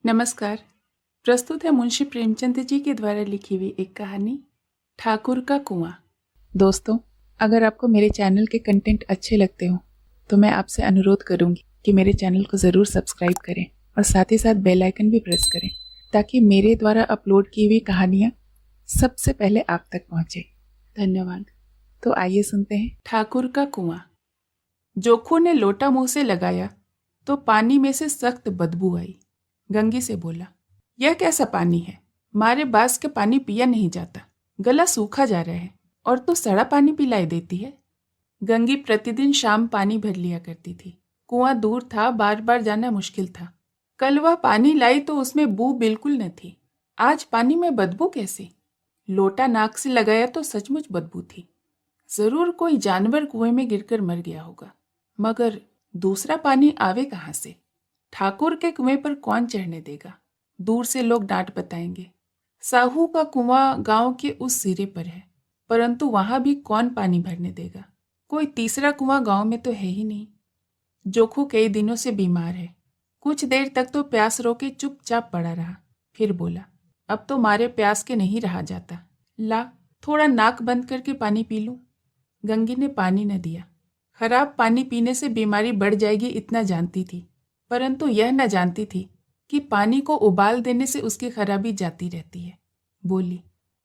नमस्कार। प्रस्तुत है मुंशी प्रेमचंद जी के द्वारा लिखी हुई एक कहानी ठाकुर का कुआं। दोस्तों, अगर आपको मेरे चैनल के कंटेंट अच्छे लगते हो तो मैं आपसे अनुरोध करूंगी कि मेरे चैनल को ज़रूर सब्सक्राइब करें और साथ ही साथ बेल आइकन भी प्रेस करें ताकि मेरे द्वारा अपलोड की हुई कहानियाँ सबसे पहले आप तक पहुँचे। धन्यवाद। तो आइए सुनते हैं ठाकुर का कुआं। जोखू ने लोटा मुंह से लगाया तो पानी में से सख्त बदबू आई। गंगी से बोला, यह कैसा पानी है? मारे बास के पानी पिया नहीं जाता, गला सूखा जा रहा है और तू सड़ा पानी पिलाई देती है। गंगी प्रतिदिन शाम पानी भर लिया करती थी। कुआं दूर था, बार बार जाना मुश्किल था। कल वह पानी लाई तो उसमें बू बिल्कुल न थी। आज पानी में बदबू कैसे? लोटा नाक से लगाया तो सचमुच बदबू थी। जरूर कोई जानवर कुएं में गिरकर मर गया होगा, मगर दूसरा पानी आवे कहाँ से? ठाकुर के कुएं पर कौन चढ़ने देगा? दूर से लोग डांट बताएंगे। साहू का कुआं गांव के उस सिरे पर है, परंतु वहां भी कौन पानी भरने देगा? कोई तीसरा कुआं गांव में तो है ही नहीं। जोखू कई दिनों से बीमार है। कुछ देर तक तो प्यास रोके चुपचाप पड़ा रहा, फिर बोला, अब तो मारे प्यास के नहीं रहा जाता। ला, थोड़ा नाक बंद करके पानी पी लूं। गंगी ने पानी न दिया। खराब पानी पीने से बीमारी बढ़ जाएगी इतना जानती थी, परंतु यह न जानती थी कि पानी को उबाल देने से उसकी खराबी जाती रहती है। बोली,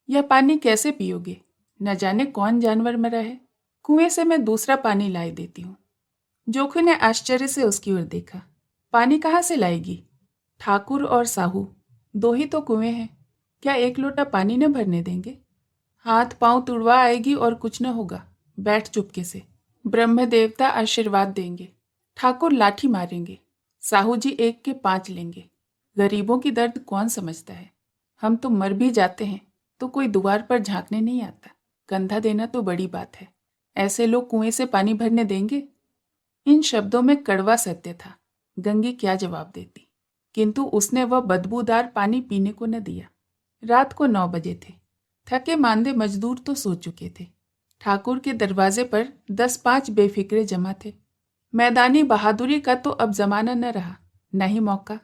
यह पानी कैसे पियोगे? न जाने कौन जानवर मरा है। कुएं से मैं दूसरा पानी लाई देती हूँ। जोखू ने आश्चर्य से उसकी ओर देखा। पानी कहाँ से लाएगी? ठाकुर और साहू दो ही तो कुएं हैं, क्या एक लोटा पानी न भरने देंगे? हाथ पांव तुड़वा आएगी और कुछ न होगा। बैठ चुपके से, ब्रह्म देवता आशीर्वाद देंगे। ठाकुर लाठी मारेंगे, साहू जी 1 के 5 लेंगे। गरीबों की दर्द कौन समझता है? हम तो मर भी जाते हैं तो कोई द्वार पर झांकने नहीं आता। कंधा देना तो बड़ी बात है, ऐसे लोग कुएं से पानी भरने देंगे? इन शब्दों में कड़वा सत्य था। गंगी क्या जवाब देती, किंतु उसने वह बदबूदार पानी पीने को न दिया। रात को 9 बजे थे। थके मांदे मजदूर तो सो चुके थे। ठाकुर के दरवाजे पर 10-5 बेफिक्रे जमा थे। मैदानी बहादुरी का तो अब जमाना न रहा, न ही मौका।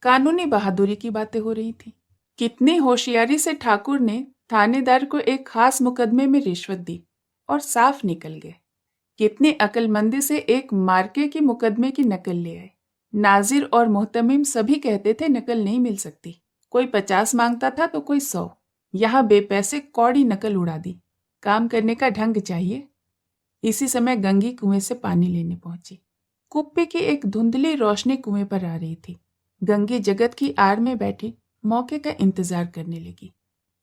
कानूनी बहादुरी की बातें हो रही थी। कितनी होशियारी से ठाकुर ने थानेदार को एक खास मुकदमे में रिश्वत दी और साफ निकल गए। कितनी अक्लमंदी से एक मार्के की मुकदमे की नकल ले आए। नाजिर और मोहतमिम सभी कहते थे नकल नहीं मिल सकती। कोई 50 मांगता था तो कोई 100। यहाँ बेपैसे कौड़ी नकल उड़ा दी। काम करने का ढंग चाहिए। इसी समय गंगी कुएं से पानी लेने पहुंची। कुप्पी की एक धुंधली रोशनी कुएं पर आ रही थी। गंगी जगत की आड़ में बैठी मौके का इंतजार करने लगी।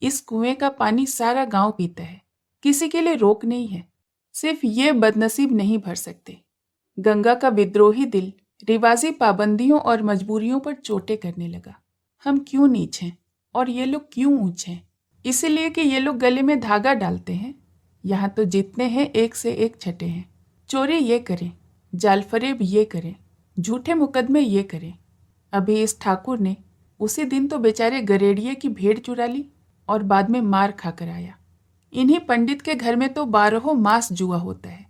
इस कुएं का पानी सारा गांव पीता है, किसी के लिए रोक नहीं है। सिर्फ ये बदनसीब नहीं भर सकते। गंगा का विद्रोही दिल रिवाजी पाबंदियों और मजबूरियों पर चोटें करने लगा। हम क्यों नीच हैं और ये लोग क्यों ऊंच हैं? इसीलिए कि ये लोग गले में धागा डालते हैं। यहाँ तो जितने हैं एक से एक छठे हैं। चोरी ये करें, जालफरेब ये करें, झूठे मुकदमे ये करें। अभी इस ठाकुर ने उसी दिन तो बेचारे गरेड़िए की भेड़ चुरा ली और बाद में मार खाकर आया। इन्हीं पंडित के घर में तो 12 मास जुआ होता है।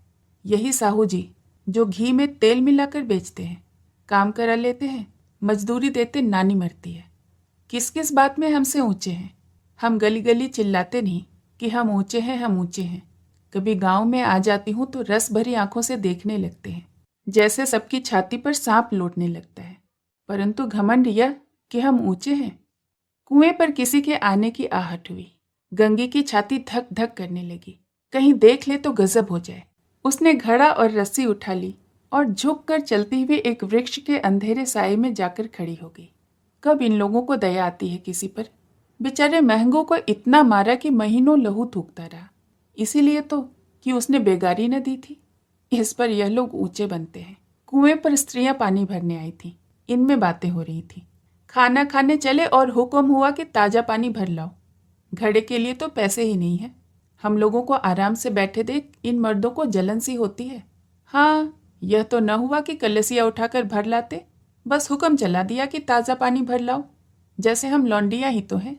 यही साहू जी जो घी में तेल मिलाकर बेचते हैं, काम करा लेते हैं, मजदूरी देते नानी मरती है। किस किस बात में हमसे ऊंचे हैं? हम गली गली चिल्लाते नहीं कि हम ऊंचे हैं, हम ऊंचे हैं। कभी गांव में आ जाती हूँ तो रस भरी आंखों से देखने लगते हैं, जैसे सबकी छाती पर सांप लौटने लगता है। परंतु घमंड यह कि हम ऊंचे हैं। कुएं पर किसी के आने की आहट हुई। गंगी की छाती धक धक करने लगी, कहीं देख ले तो गजब हो जाए। उसने घड़ा और रस्सी उठा ली और झुककर चलती हुई एक वृक्ष के अंधेरे साये में जाकर खड़ी हो गई। कब इन लोगों को दया आती है किसी पर? बेचारे महंगों को इतना मारा कि महीनों लहू थूकता रहा, इसीलिए तो कि उसने बेगारी न दी थी। इस पर यह लोग ऊंचे बनते हैं। कुएं पर स्त्रियां पानी भरने आई थीं, इनमें बातें हो रही थी। खाना खाने चले और हुक्म हुआ कि ताजा पानी भर लाओ। घड़े के लिए तो पैसे ही नहीं है। हम लोगों को आराम से बैठे देख इन मर्दों को जलन सी होती है। हाँ, यह तो न हुआ कि कलसिया उठाकर भर लाते, बस हुक्म चला दिया कि ताजा पानी भर लाओ, जैसे हम लौंडिया ही तो हैं।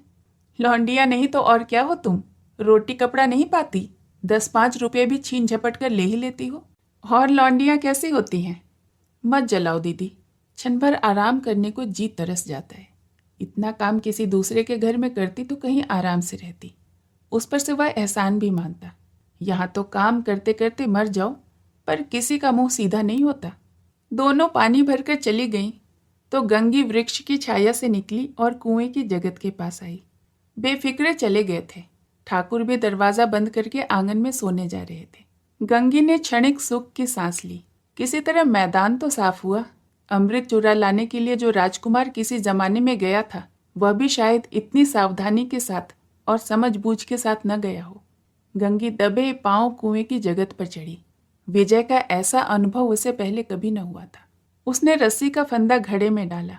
लौंडिया नहीं तो और क्या हो तुम? रोटी कपड़ा नहीं पाती, 10-5 रुपये भी छीन झपट कर ले ही लेती हो। और लौंडियाँ कैसी होती हैं? मत जलाओ दीदी, क्षण भर आराम करने को जी तरस जाता है। इतना काम किसी दूसरे के घर में करती तो कहीं आराम से रहती। उस पर से वह एहसान भी मानता। यहाँ तो काम करते करते मर जाओ, पर किसी का मुंह सीधा नहीं होता। दोनों पानी भरकर चली गईं तो गंगी वृक्ष की छाया से निकली और कुएं की जगत के पास आई। बेफिक्रे चले गए थे। ठाकुर भी दरवाजा बंद करके आंगन में सोने जा रहे थे। गंगी ने क्षणिक सुख की सांस ली। किसी तरह मैदान तो साफ हुआ। अमृत चुरा लाने के लिए जो राजकुमार किसी जमाने में गया था, वह भी शायद इतनी सावधानी के साथ और समझबूझ के साथ न गया हो। गंगी दबे पांव कुएं की जगत पर चढ़ी। विजय का ऐसा अनुभव उसे पहले कभी न हुआ था। उसने रस्सी का फंदा घड़े में डाला,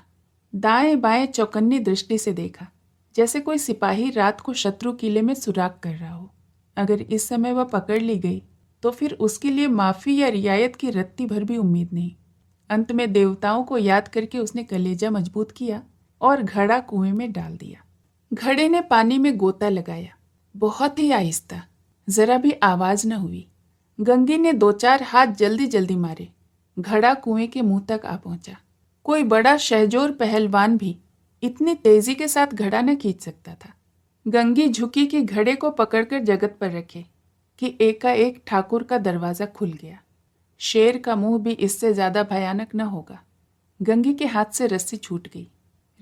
दाएं बाएं चौकन्नी दृष्टि से देखा, जैसे कोई सिपाही रात को शत्रु किले में सुराग कर रहा हो। अगर इस समय वह पकड़ ली गई तो फिर उसके लिए माफी या रियायत की रत्ती भर भी उम्मीद नहीं। अंत में देवताओं को याद करके उसने कलेजा मजबूत किया और घड़ा कुएं में डाल दिया। घड़े ने पानी में गोता लगाया, बहुत ही आहिस्ता, जरा भी आवाज न हुई। गंगी ने 2-4 हाथ जल्दी जल्दी मारे। घड़ा कुएं के मुंह तक आ पहुंचा। कोई बड़ा शहजोर पहलवान भी इतनी तेजी के साथ घड़ा न खींच सकता था। गंगी झुकी कि घड़े को पकड़कर जगत पर रखे कि एकाएक ठाकुर का दरवाजा खुल गया। शेर का मुंह भी इससे ज्यादा भयानक न होगा। गंगी के हाथ से रस्सी छूट गई।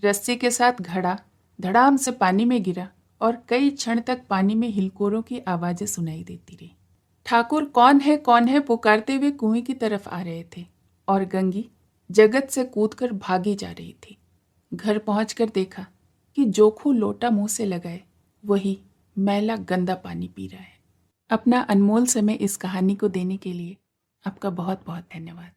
रस्सी के साथ घड़ा धड़ाम से पानी में गिरा और कई क्षण तक पानी में हिलकोरों की आवाजें सुनाई देती रही। ठाकुर कौन है पुकारते हुए कुएं की तरफ आ रहे थे और गंगी जगत से कूदकर भागी जा रही थी। घर पहुंचकर देखा कि जोखू लोटा मुंह से लगाए वही मैला गंदा पानी पी रहा है। अपना अनमोल समय इस कहानी को देने के लिए आपका बहुत बहुत धन्यवाद।